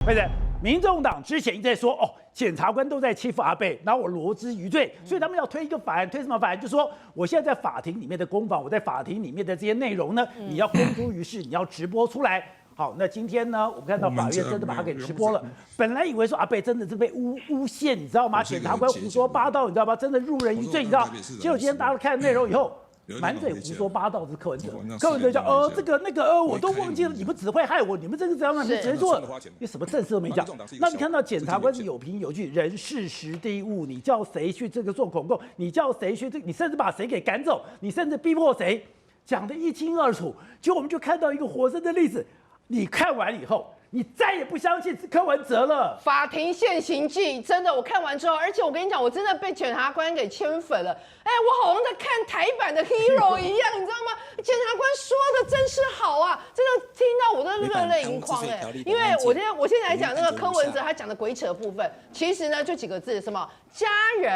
不是，民眾黨之前一直在說，檢察官都在欺負阿伯，然後我羅織於罪，所以他們要推一個法案，推什麼法案？就說我現在在法庭裡面的攻防，我在法庭裡面的這些內容呢，你要公諸於世，你要直播出來。好，那今天呢，我們看到法院真的把它給直播了。本來以為說阿伯真的是被誣陷，你知道嗎？檢察官胡說八道，你知道嗎？真的入人於罪，你知道？結果今天大家看內容以後。滿嘴胡說八道是柯文哲，柯文哲叫這個那個我都忘記了，你們只會害我，你們這個怎樣？你們直接做，你什麼正事都沒講。那你看到檢察官是有憑有據，人事時地物，你叫誰去這個做恐嚇？你叫誰去你甚至把誰給趕走？你甚至逼迫誰？講得一清二楚。結果我們就看到一個活生的例子，你看完以後。你再也不相信柯文哲了。法庭現行記，真的，我看完之後，而且我跟你講，我真的被检察官給圈粉了。我好像在看台版的 Hero 一樣，你知道嗎？检察官說的真是好啊，真的聽到我都热淚盈眶因為我現在來講那個柯文哲他講的鬼扯的部分，其實呢就幾個字，什麼家人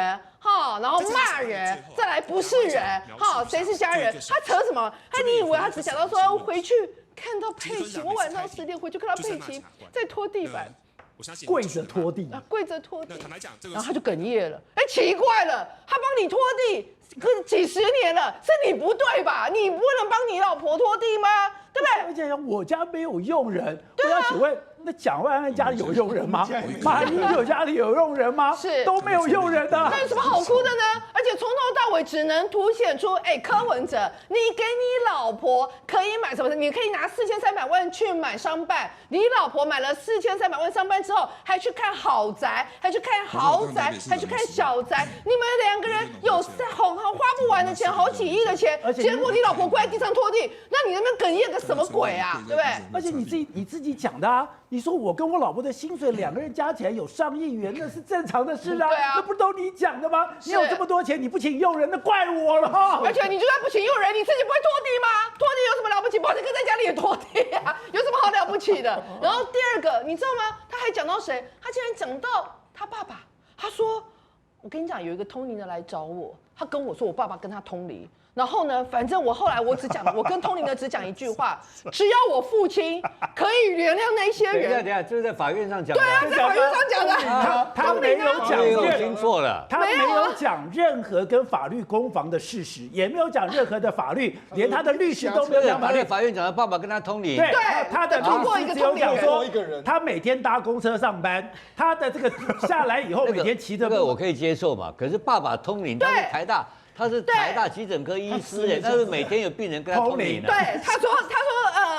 然後罵人，再來不是人誰是家人？他扯什麼？你以為他只講到說回去。看到佩奇，我晚上10點回去看到佩奇在拖地板，跪着拖地，跪着拖地，然後他就哽咽了。奇怪了，他帮你拖地幾十年了，是你不對吧？你不能帮你老婆拖地吗？对不对？而且我家沒有傭人，我要請問，那蔣萬安家裡有傭人嗎？馬英九家裡有傭人嗎？是都沒有傭人的。那有什麼好哭的呢？而且從頭到尾只能凸顯出，柯文哲，你給你老婆可以買什麼？你可以拿4300萬去買商辦，你老婆買了4300萬商办之後，還去看豪宅，還去看豪宅，還去看小宅，你們2個人有花不完的錢，好幾億的錢，結果你老婆跪在地上拖地，那你那邊哽咽個什麼鬼啊？對不對？而且你自己講的啊。你說我跟我老婆的薪水2個人加起來有上億元，那是正常的事啊，那不都你講的嗎？你有這麼多錢，你不請傭人，那怪我了。而且你就算不請傭人，你自己不會拖地嗎？拖地有什麼了不起？寶傑哥在家裡也拖地啊，有什麼好了不起的？然後第二個，你知道嗎？他還講到誰？他竟然講到他爸爸。他說：“我跟你講，有一個通靈的來找我，他跟我說我爸爸跟他通靈。”然後呢，反正我後來我跟通靈的只講一句話，只要我父親可以原諒那些人。等一下，这是在法院上講的。對啊，在法院上講的。他沒有講，聽錯了。他沒有講任何跟法律攻防的事實，也沒有講任何的法律，連他的律師都沒有講法律。法院講的爸爸跟他通靈。對，他的律師只有講說，他每天搭公車上班，他的這個下來以後每天騎着。這個我可以接受嘛？可是爸爸通靈，他是台大。他是台大急診科醫師但是每天有病人跟他通靈。對，他說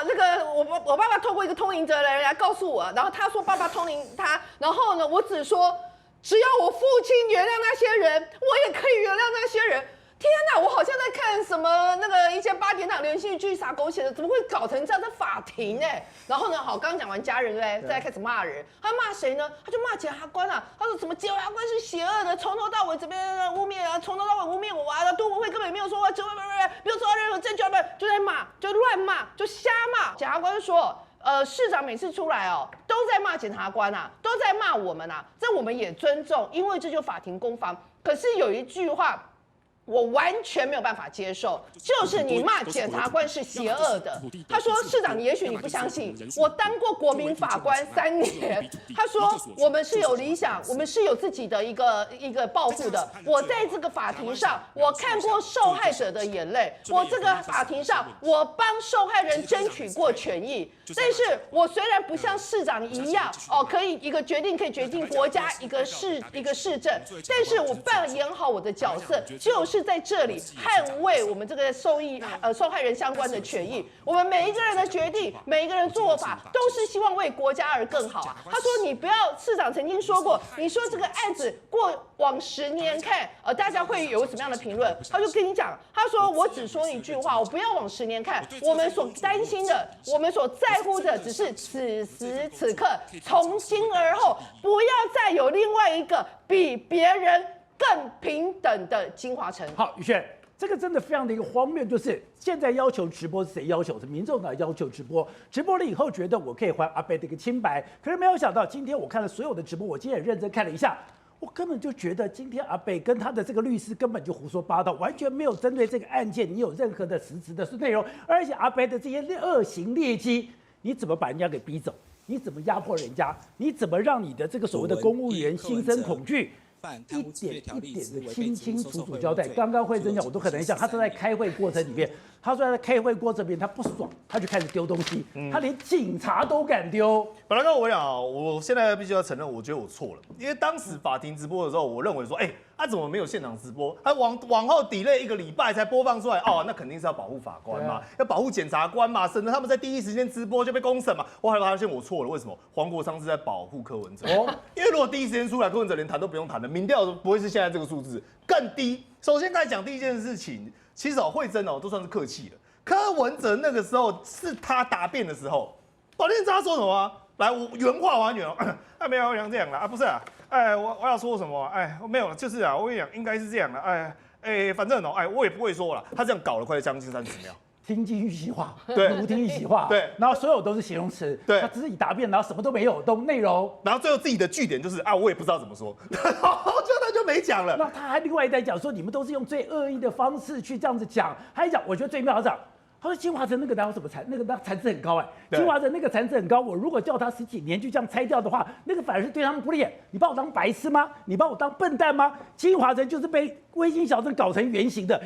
那個我爸爸透過一個通靈者的人來告訴我，然後他說爸爸通靈他，然後呢我只說只要我父親原諒那些人，我也可以原諒那些人。天哪，我好像在看什麼那個一些8點檔連續劇撒狗血的，怎麼會搞成這樣？在法庭然後呢，好，剛剛講完家人對不對？再開始罵人，他罵誰呢？他就罵檢察官啊，他說什麼檢察官是邪惡的，從頭到尾這邊污蔑啊，從頭到尾污蔑我啊，杜文慧根本沒有說話，沒有做到任何證據，就在罵，就亂罵，就瞎罵。檢察官說。市長每次出來都在罵檢察官啊，都在罵我們啊，這我們也尊重，因為這就法庭攻防。可是有一句話。我完全沒有辦法接受，就是你罵檢察官是邪惡的。他說：“市長，也許你不相信，我當過國民法官3年。”他說：“我們是有理想，我們是有自己的一個抱負的。我在這個法庭上，我看過受害者的眼淚，我這個法庭上，我幫受害人爭取過權益。但是我雖然不像市長一樣可以一個決定可以決定國家一個市政，但是我扮演好我的角色，就是在這裡捍衛我們這個受害人相關的權益。我們每一個人的決定，每一個人做法，都是希望為國家而更好啊。”他說：“你不要，市長曾經說過，你說這個案子過往10年看，大家會有什麼樣的評論？”他就跟你講，他說：“我只說一句話，我不要往10年看，我們所擔心的，我們所在乎的，只是此時此刻，從今而後，不要再有另外一個比別人更平等的金華城。”好，宇軒，這個真的非常的一個荒謬，就是現在要求直播是誰要求？是民眾黨要求直播，直播了以後覺得我可以還阿伯的一個清白，可是沒有想到今天我看了所有的直播，我今天也認真看了一下。我根本就覺得今天阿北跟他的這個律師根本就胡說八道，完全沒有針對這個案件你有任何的實質的內容，而且阿北的這些惡行劣跡，你怎麼把人家給逼走？你怎麼壓迫人家？你怎麼讓你的這個所謂的公務員心生恐懼？一點一點的清清楚楚交代。剛剛惠貞講，我都很難想，他是在開會過程裡面，他說在開會過程裡面他不爽，他就開始丟東西，他連警察都敢丟。本來跟我講啊，我現在必須要承認，我覺得我錯了，因為當時法庭直播的時候，我認為說，他怎麼沒有現場直播？他往後 delay 1個禮拜才播放出來，哦，那肯定是要保護法官嘛，要保護檢察官嘛，省得他們在第一時間直播就被公審嘛。我後來發現我錯了，為什麼？黃國昌是在保護柯文哲，因為如果第一時間出來，柯文哲連談都不用談的，民調不會是現在這個數字，更低。首先，剛才講第一件事情，其實惠貞都算是客氣了。柯文哲那個時候是他答辯的時候，寶蓮知道他說什麼嗎？來，我原話還原哦。沒有像這樣啦，不是啊，我要說什麼？沒有，就是啊，我跟你講，應該是這樣的，反正我也不會說了。他這樣搞了快將近30秒，聽君一席話，對，如聽一席話，對，然後所有都是形容詞，对，他只是以答辯，然後什麼都沒有，都內容，然後最後自己的句點就是我也不知道怎么說，然後他就沒講了。那他還另外一代講說，你們都是用最惡意的方式去這樣子講，他一講，我覺得最妙的講。他說金華城那個哪有什麼殘，那個殘值很高金華城那個殘值很高，我如果叫他10幾年就這樣拆掉的話，那個反而是對他們不利。你把我當白痴嗎？你把我當笨蛋嗎？金華城就是被微型小鎮搞成圓形的，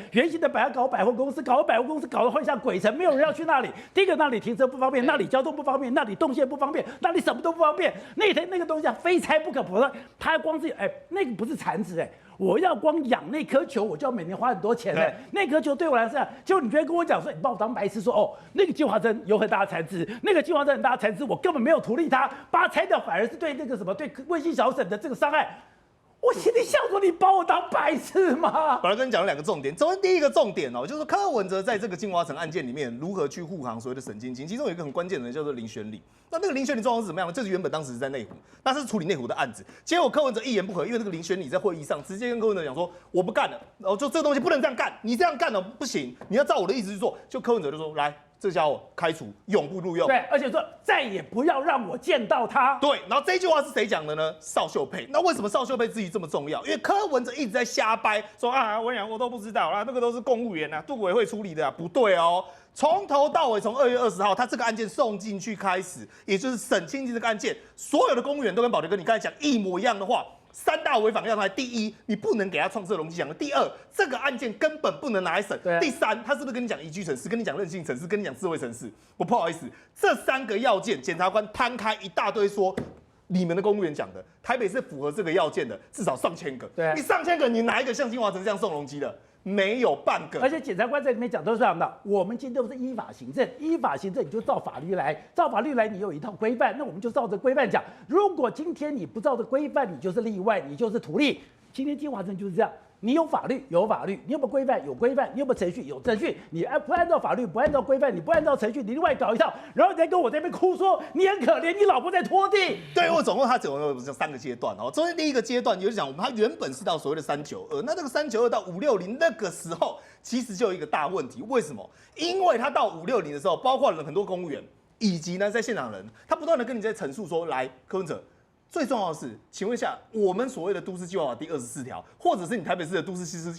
把它搞百貨公司，搞得會像鬼城，沒有人要去那裡。第一個那裡停車不方便，那裡交通不方便，那裡動線不方便，那裡什麼都不方便。那個東西非拆不可。不是，他光是那個不是殘值我要光養那顆球，我就要每年花很多錢那顆球對我來說，結果你居然跟我講說，你把我當白痴說，那個金華鎮有很大的殘值，那個金華鎮很大的殘值，我根本沒有圖利他，把它拆掉反而是對那個什麼對衛星小省的這個傷害。我心裡想說，你把我當白痴嗎？本來跟你講了2個重點，首先第一個重點就是柯文哲在這個金華城案件裡面如何去護航所謂的沈晶晶，其中有一個很關鍵的人叫做林選里。那個林選里狀況是怎麼樣呢？就是原本當時是在內湖，那是處理內湖的案子，結果柯文哲一言不合，因為那個林選里在會議上直接跟柯文哲講說，我不幹了，然後就這個東西不能這樣幹，你這樣幹不行，你要照我的意思去做。就柯文哲就說，來，這家伙開除，永不錄用。對，而且說再也不要讓我見到他。對，然後這句話是誰講的呢？邵秀佩。那為什麼邵秀佩質疑這麼重要？因為柯文哲一直在瞎掰，說我講我都不知道啦，那個都是公務員啊，杜委會處理的不對哦。從頭到尾，從2月20號他這個案件送進去開始，也就是沈清金這個案件，所有的公務員都跟寶傑哥你剛才講一模一樣的話。3大違反要來，第一，你不能給他創設容積獎；第二，這個案件根本不能拿來審；第三，他是不是跟你講宜居城市，跟你講韌性城市，跟你講智慧城市？我不好意思，這3個要件，檢察官攤開一大堆說，你們的公務員講的，台北是符合這個要件的，至少上千個。對，你上千個，你哪一個像金華城這樣送容積的？沒有半個。而且檢察官在裡面講都是這樣的，我們今天都是依法行政，依法行政你就照法律來，照法律來你有一套規範，那我們就照着規範講。如果今天你不照着規範，你就是例外，你就是圖利。今天金華城就是這樣。你有法律，有法律；你有沒有規範，有規範；你有沒有程序，有程序。你不按照法律，不按照規範，你不按照程序，你另外搞一套，然後你再跟我這邊哭說你很可憐，你老婆在拖地。對，我總共他總共有3個階段哦。中間第一個階段，也就是講他原本是到所謂的392，那這個392到560那個時候，其實就有一個大問題。為什麼？因為他到560的時候，包括了很多公務員以及呢在現場人，他不斷的跟你在陳述說，來，柯文哲。最重要的是，請問一下，我們所謂的都市計劃法第24條，或者是你台北市的都市施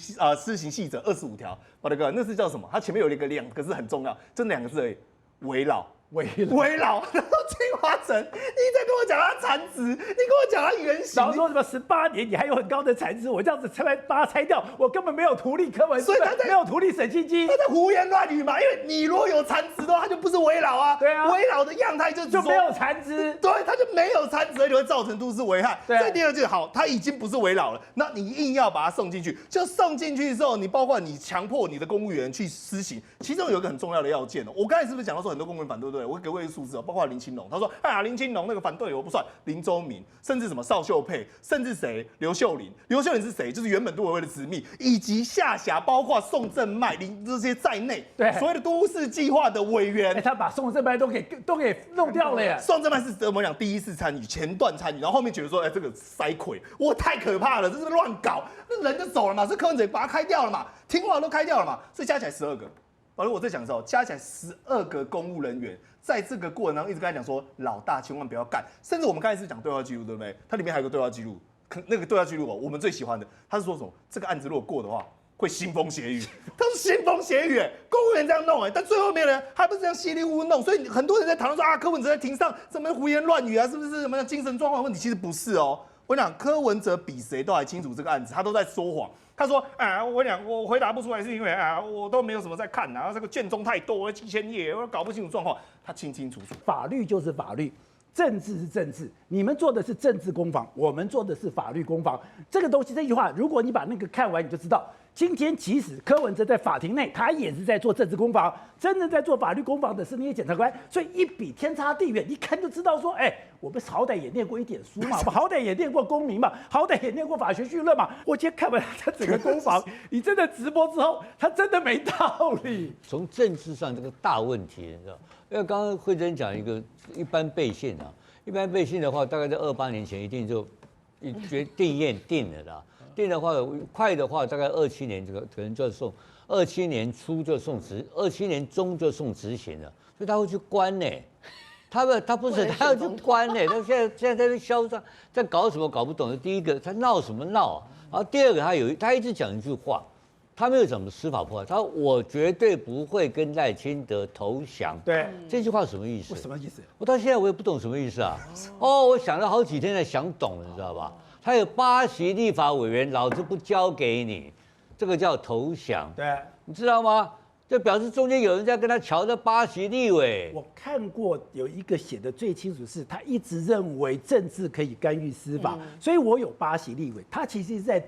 行細則25條，我的哥，那是叫什麼？它前面有一個2個字很重要，就2個字而已，危老。圍繞，然後金華城，你在跟我講他殘值，你跟我講他原型，然後說什麼18年你還有很高的殘值，我這樣子把它拆掉，我根本沒有圖利柯文哲，所以他沒有圖利沈清金，他在胡言亂語嘛。因為你如果有殘值的話，他就不是危老啊。對啊，危老的樣態就沒有殘值，對，他就沒有殘值，而且會造成都市危害。對、啊，所以第二句好，他已經不是危老了，那你硬要把他送進去，就送進去之後，你包括你強迫你的公務員去施行，其中有一個很重要的要件哦。我剛才是不是講到說很多公務員反對？對不對？我給過一個數字哦。包括林清龍，他說：“哎呀，林清龍那個反對我不算，林周明，甚至什麼邵秀佩，甚至誰劉秀玲，劉秀玲是誰？就是原本都委會的執秘，以及下轄包括宋正邁、林這些在內，對，所謂的都市計劃的委員，他把宋正邁都給弄掉了耶。宋正邁是怎麼講？第一次參與，前段參與，然後後面覺得說，哎，這個塞虧，哇，太可怕了，這是亂搞，那人就走了嘛，是柯文哲把他開掉了嘛，聽話都開掉了嘛，所以加起來12個。而我在講的時候，加起來12個公務人員。”在這個過程當中，一直跟他講說，老大千萬不要幹。甚至我們剛才是講對話記錄，對不對？它裡面還有個對話記錄，那個對話記錄哦，我們最喜歡的，他是說什麼？這個案子如果過的話，會腥風血雨，他是腥風血雨，公務員這樣弄，但最後面呢，還不是這樣稀里糊塗弄，所以很多人在討論說啊，柯文哲在庭上怎麼胡言亂語啊，是不是什麼精神狀況問題？其實不是哦，我講柯文哲比誰都還清楚這個案子，他都在說謊。他說啊，我回答不出來是因為啊，我都沒有什麼在看啊，這個卷宗太多，幾千頁，我搞不清楚狀況。他清清楚楚，法律就是法律。政治是政治，你們做的是政治攻防，我們做的是法律攻防。这個東西，這句話，如果你把那個看完，你就知道，今天即使柯文哲在法庭內，他也是在做政治攻防，真正在做法律攻防的是那些檢察官，所以一比天差地遠，一看就知道說，我們好歹也念過一點書嘛，我們好歹也念過公民嘛，好歹也念過法學緒論嘛。我今天看完他整個攻防，你真的直播之後，他真的沒道理。從政治上這個大問題，你知道？因為剛剛惠貞講一個一般背信啊，一般背信的話，大概在28年前一定就定了啦。定的話，快的話大概27年這個可能就要送，27年初就送27年中就送執行了，所以他會去關呢。他不是他要去關呢，他現在在那囂張，在搞什麼搞不懂的。第一個他鬧什麼鬧啊？然後第二個他一直講一句話。他沒有怎麼司法破壞，他說我絕對不會跟賴清德投降。對，這句話什麼意思？什麼意思？我到現在我也不懂什麼意思啊。哦，我想了好幾天才想懂了，你知道吧？他有8席立法委員，老子不交給你，這個叫投降。對，你知道嗎？就表示中間有人在跟他喬這8席立委。我看過有一個寫的最清楚是，他一直認為政治可以干預司法，所以我有8席立委，他其實是在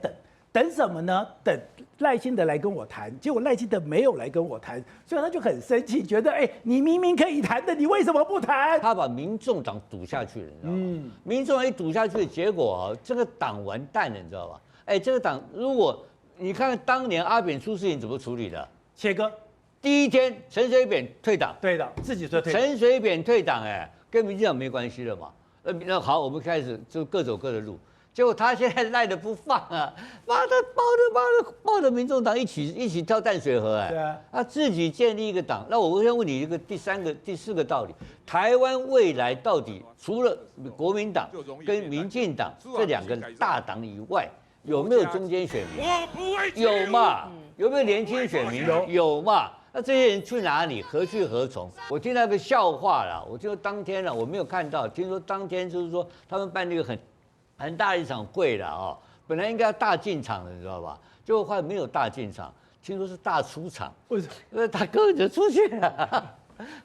等什麼呢？等賴清德來跟我談，結果賴清德沒有來跟我談，所以他就很生氣，覺得你明明可以談的，你為什麼不談？他把民眾黨賭下去了，你知道嗎？民眾黨一賭下去，結果這個黨完蛋了，你知道吧？這個黨如果你看看當年阿扁出事情怎麼處理的，切割，第一天陳水扁退黨，對的，自己說退。陳水扁退黨，跟民進黨沒關係了嘛？那好，我們開始就各走各的路。結果他現在賴着不放啊，把他抱着民眾黨一起跳淡水河，對啊，他自己建立一個黨。那我先問你一個第4個道理：台灣未來到底除了國民黨跟民進黨這2個大黨以外，有沒有中間選民？有嘛？有沒有年輕選民？有嘛？那這些人去哪裡？何去何從？我聽到一個笑話啦，我就當天了，我沒有看到，聽說當天就是說他們辦那個很大一場會了哦，本來應該要大進場的，你知道吧？結果後來沒有大進場，聽說是大出場。為什麼？因為他根本就出去了，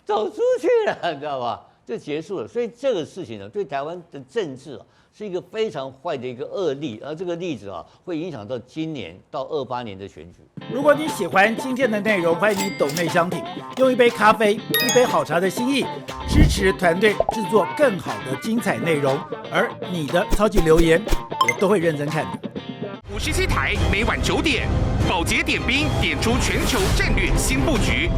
走出去了，你知道吧？就結束了。所以這個事情呢，對台灣的政治啊，是一個非常壞的一個惡例，而這個例子啊，會影響到今年到28年的選舉。如果你喜歡今天的內容，歡迎你抖內相挺，用一杯咖啡、一杯好茶的心意，支持團隊製作更好的精彩內容。而你的超級留言，我都會認真看的。57台每晚9點，寶潔點兵點出全球戰略新佈局。